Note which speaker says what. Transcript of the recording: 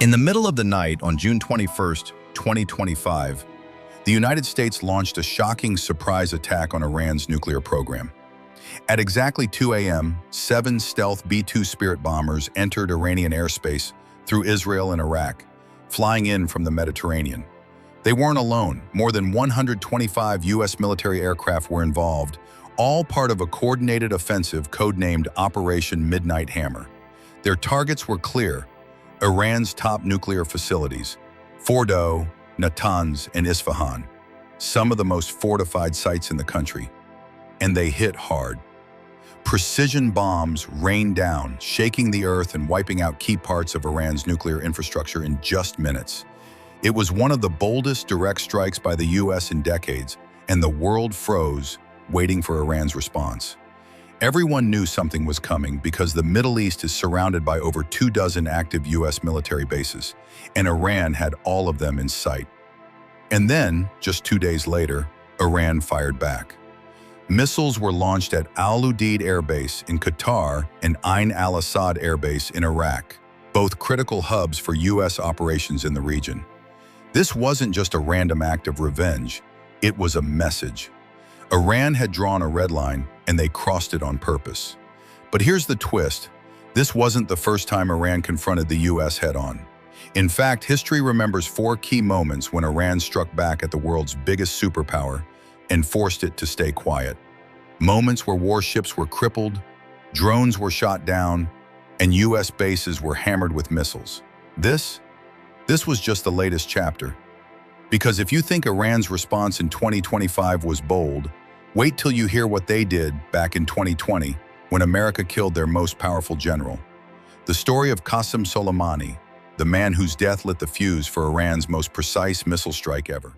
Speaker 1: In the middle of the night on June 21st, 2025, the United States launched a shocking surprise attack on Iran's nuclear program. At exactly 2 a.m., 7 stealth B-2 Spirit bombers entered Iranian airspace through Israel and Iraq, flying in from the Mediterranean. They weren't alone. More than 125 U.S. military aircraft were involved, all part of a coordinated offensive codenamed Operation Midnight Hammer. Their targets were clear: Iran's top nuclear facilities, Fordow, Natanz, and Isfahan, some of the most fortified sites in the country. And they hit hard. Precision bombs rained down, shaking the earth and wiping out key parts of Iran's nuclear infrastructure in just minutes. It was one of the boldest direct strikes by the U.S. in decades, and the world froze, waiting for Iran's response. Everyone knew something was coming because the Middle East is surrounded by over 24 active U.S. military bases, and Iran had all of them in sight. And then, just 2 days later, Iran fired back. Missiles were launched at Al-Udeid Air Base in Qatar and Ain al-Assad Air Base in Iraq, both critical hubs for U.S. operations in the region. This wasn't just a random act of revenge, it was a message. Iran had drawn a red line, and they crossed it on purpose. But here's the twist: this wasn't the first time Iran confronted the U.S. head-on. In fact, history remembers 4 key moments when Iran struck back at the world's biggest superpower and forced it to stay quiet. Moments where warships were crippled, drones were shot down, and U.S. bases were hammered with missiles. This was just the latest chapter. Because if you think Iran's response in 2025 was bold, wait till you hear what they did back in 2020 when America killed their most powerful general. The story of Qasem Soleimani, the man whose death lit the fuse for Iran's most precise missile strike ever.